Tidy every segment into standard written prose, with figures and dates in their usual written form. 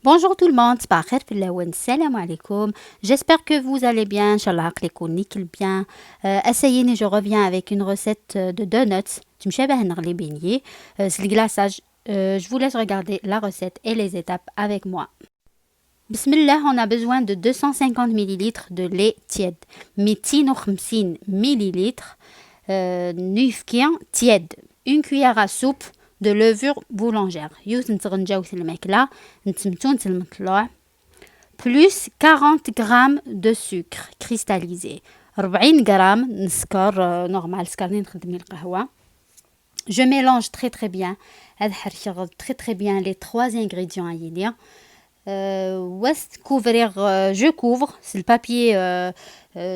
Bonjour tout le monde, salam alaikum. J'espère que vous allez bien, Inch'Allah عقلكم nickel bien. Essayez, je reviens avec une recette de donuts. Les beignets. C'est le glaçage. Je vous laisse regarder la recette et les étapes avec moi. Bismillah, on a besoin de 250 ml de lait tiède, 250 ml نيفكيان tiède, une cuillère à soupe de levure boulangère. Plus 40 g de sucre cristallisé. 40 g نسكر normal سكر اللي نخدم القهوة. Je mélange très bien. Très bien les trois ingrédients à couvrir, je couvre c'est le papier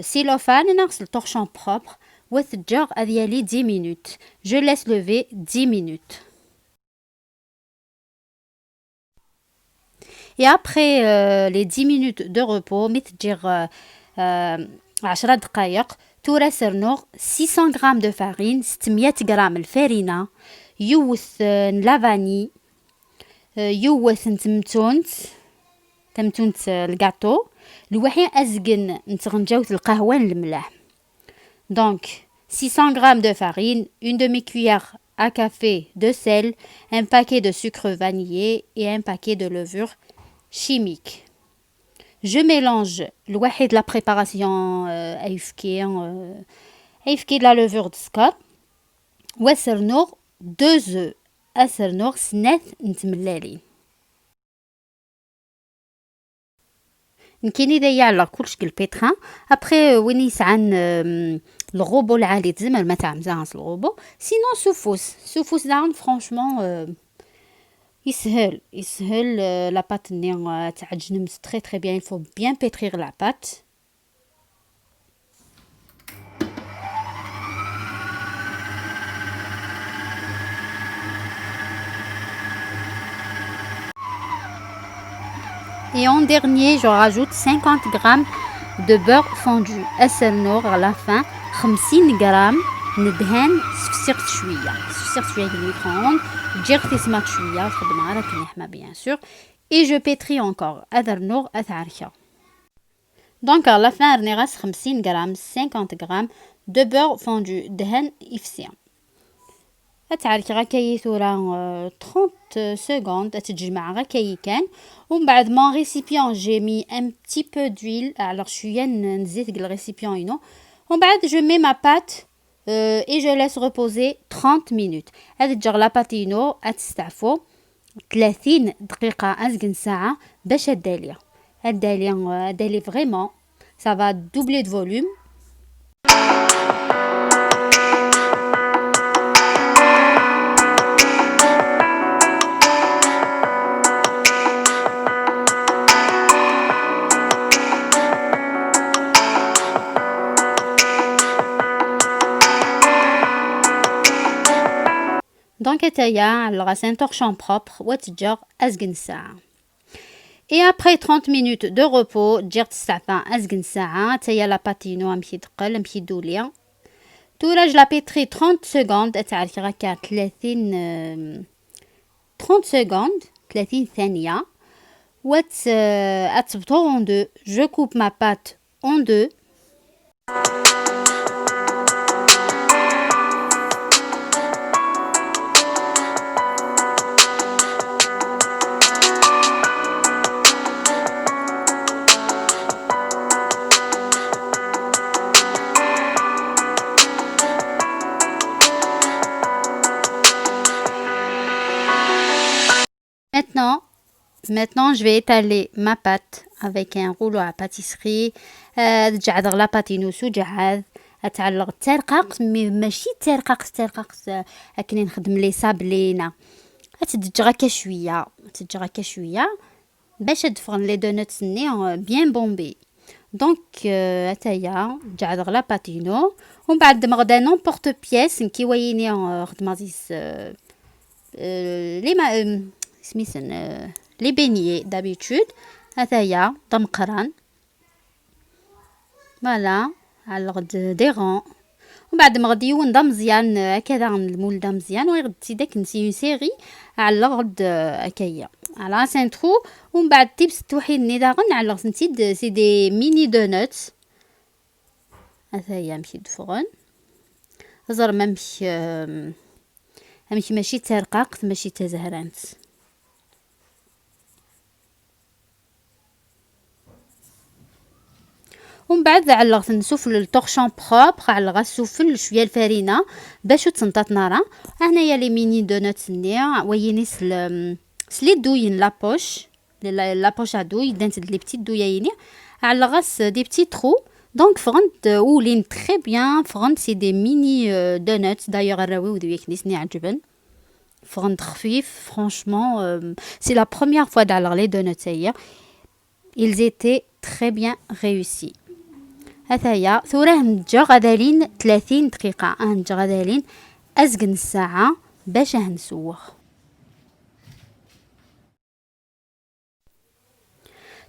cellophane c'est le torchon propre jar à 10 minutes. Je laisse lever 10 minutes. Et après les 10 minutes de repos, متجر 10 دقائق تورا نوغ 600 g de farine 600 g الفارينة يوث لافاني يوث تمتونت الكاطو الوحي أزقن نتغنجاوت القهوة الملاح. Donc 600 g de farine, une demi-cuillère à café de sel, un paquet de sucre vanillé et un paquet de levure chimique. Je mélange الواحد la préparation أيفكي de la levure de سكر وسرنوغ 2 œufs أسرنوغ سنات نتملالين. نكيني دايا على كلش البيتران ابري وين يسعن الغوبو العالي تزمر ما تاع مزاغ الغوبو سينو سوفوس داون فرانشمون يسهل لا بات ني تعجن très bien. Il faut bien pétrir la pâte. Et en dernier, je rajoute 50 g de beurre fondu. أسرنوغ à la fin 50 g ندهن سفسرت شوية في الميكرووند تجي تسمك شوية تخدم على كنحمة bien sûr. Et je pétris encore أذرنوغ أثعركة. Donc à la fin رني غاس 50 g 50 g de beurre fondu دهن يفسي أتعركي غاكاي ثورا 30 secondes تتجمع غاكاي كان ومن بعد mon récipient j'ai mis un petit peu d'huile alors شوية نزيد ديك الريسيبيون ينو ومن بعد je mets ma pâte et je laisse reposer 30 minutes. هذه تجر لا باتينو أتستعفو 30 دقيقة أزقن ساعة باش الدالية vraiment ça va doubler de volume. Donc alors c'est un torchon propre وتجر أزقن ساعة. Et après 30 minutes de repos جرت الساعة أزقن ساعة تايا لا باتينو أمشي تقل أمشي دوليا تورا je la pétris 30 secondes تعرفي غاكا 30 secondes 30 ثانية أتصبطو en deux. Je coupe ma pâte en deux. Maintenant, je vais étaler ma pâte avec un rouleau à pâtisserie. تجعد لا باتينو سجعاد اتعلق ترقق ماشي ترقق هكا نخدم لي صابلينا تدجغا شويه باش تفرن لي دونتس ني بيان بومبي. دونك اتايا تجعد لا باتينو ومن بعد مغدا نومبورط بياس كي ويني خدمازيس لي سميسن les beignets d'habitude هذايا ضمقران فوالا على الغد ديغون ومن بعد ما غادي يوندا مزيان هكذا المولده مزيان وغادي تزيدك نسي سيري على الغد هكايا على سنترو. ومن بعد تيبس توحيدني داغن على سنتيد سي دي ميني دونوت. هذا هي مشي دفغن زر ما ماشي ترقاق ماشي تزهرانت. ومن بعد علقت نسفل الطورشون بروبر على السفل شويه الفرينه باش تنطط نارا. هنايا لي ميني دونوت نيا ويني سلي دوين لابوش لابوش ادوي دانت لي بتيت دويايني على غاس دي بتي ترو. دونك فرنت ولين تري بيان فرنت سي دي ميني دونوت دايوغ الراوي ودويك نسني عجبن فرنت خفيف فرانشمون سي لا بروميير فوا دالغ لي دونوت هي ils étaient très bien réussis. هذا هي ثوراه نتجا غدالين 30 دقيقة نتجا غدالين أزقن الساعة باش هنسوغ.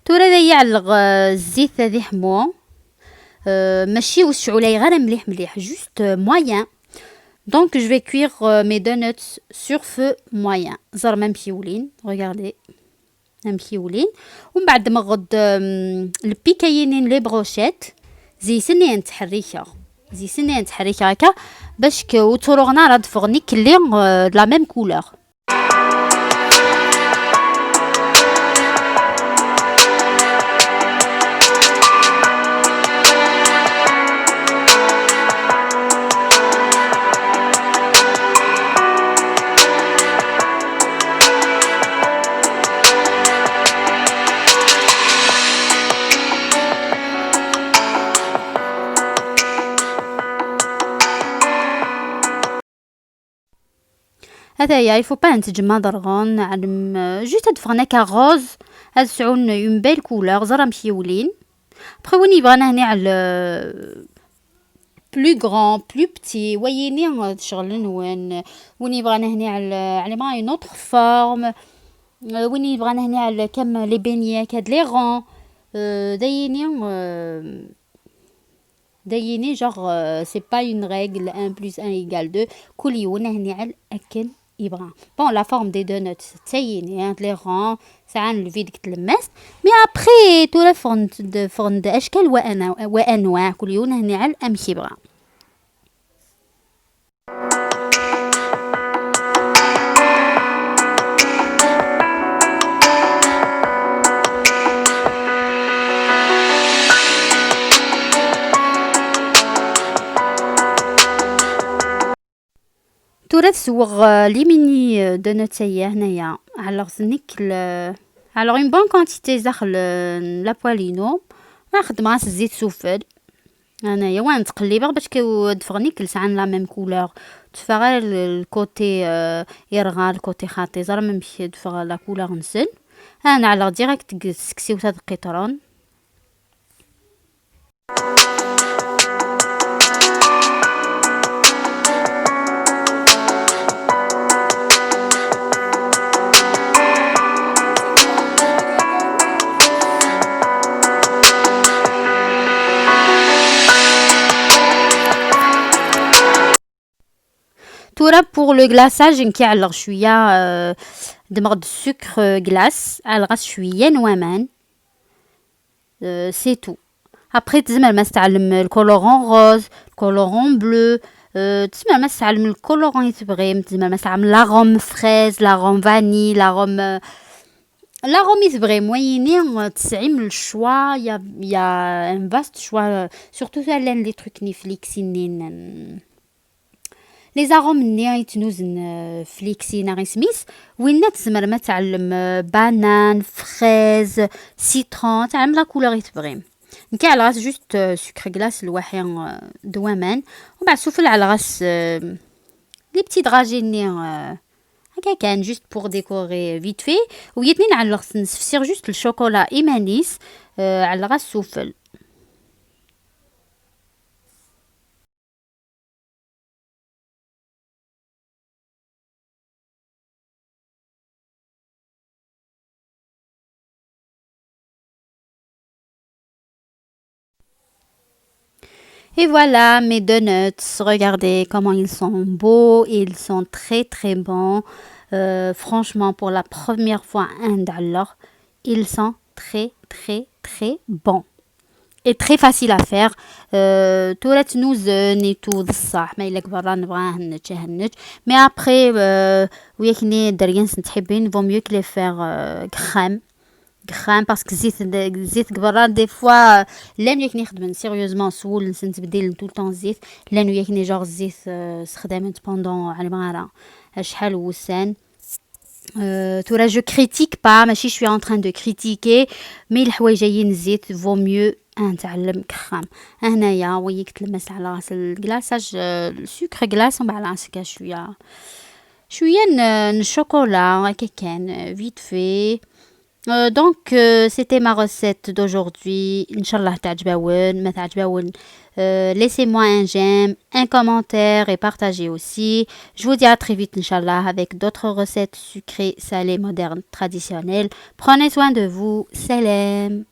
ثورة ذا يعلق الزيت هذي حمو ماشي وسعولي غير مليح مليح جوست موين. دونك جو في كوير مي دونوتس سور فو موين زر ما مشيولين ريغاردي مشيولين. ومن بعد ما غد البيكاينين لي بروشيت زي سنين تحريكه هكا باش وتروغنا راه دفغني كلي لا ميم كولور. هذا هي يفو با نتجمع درغون علم جوست دفغنا كغوز هاد سعون اون بيل كولور زرا مشيولين. بخي وين يبغانا هنا على بلو غران بلو بتي ويني شغلن وين يبغانا هنا على ما اون اوتر فورم وين يبغانا هنا على كم لي بينياك هاد لي غون دايني جوغ سي با اون ريغل 1+1=2 كل يوم هنا على اكل يبغى. بون لا فورم دي دونوت تسيني لي غون ساعان الفيد كتلمس مي ابخي تو لا فرن اشكال وانواع كل يوم هنا على امشي يبغى. تورا تسوغ لي ميني دونوت هي هنايا على غزنيك على اون بون كونتيتي داخل لابوالينو ناخد معاس الزيت سوفل هنايا وين تقليبه باش كيدفغني كل ساعه لا ميم كولور تفغ الكوتي يرغى الكوتي خاطي زرا ما مشي دفغ لا كولور نسن. انا على ديريكت سكسيو تاع القطران. تورا بور لو غلاساج نكيعلق شويه دمغ السكر غلاس على شويه نوامان سي تو. ابري تزمر ما تتعلم الكولورون روز الكولورون بلو تزمر ما تتعلم الكولورون يتبغي تزمر ما تتعلم لاغوم فريز لاغوم فاني لاغوم يتبغي مويني تسعيم الشوا يا ان فاست شوا سورتو لان لي تروك ني فليكسينين لي زاغوم ني يتنوزن فليكسينا غي سميس وين تزمر ما تعلم بانان فريز سيترون تعلم لا كولور يتبغي نكي على راس جوست سكر غلاس الواحين دوامان وبعد سوفل على راس لي بتي دراجيني هكا كان جوست بور ديكوري فيت في ويتنين على راس نسفسير جوست الشوكولا ايمانيس على راس سوفل. Et voilà mes donuts, regardez comment ils sont beaux, ils sont très très bons. Franchement, pour la première fois, alors, ils sont très, très, très bons. Et très facile à faire. تورات نيتو بصح ما الا كبرنا نبغاه نتشهنج. مي ابري وياكني دريانس نتحبين فو ميو كلي فير كريم كريم باسكو زيت كبران دي فوا لان ياكني خدمن سيريوزمون سول نسنت بديل طول طون زيت لان ياكني جوغ الزيت استخدمت بوندون على المغاره شحال وسان. تورا جو كريتيك با ماشي شوي en train de critiquer مي الحوايج جايين الزيت فو ميو نتعلم كرام. هنايا ويك تلمس على راس الكلاصاج السكر كلاص ومع على راسك شويه الشوكولا هكا كان فيت في. Donc c'était ma recette d'aujourd'hui. Inch'Allah تعجبون ما تعجبون laissez-moi un j'aime, un commentaire et partagez aussi. Je vous dis à très vite Inch'Allah avec d'autres recettes sucrées, salées, modernes, traditionnelles. Prenez soin de vous. Salam.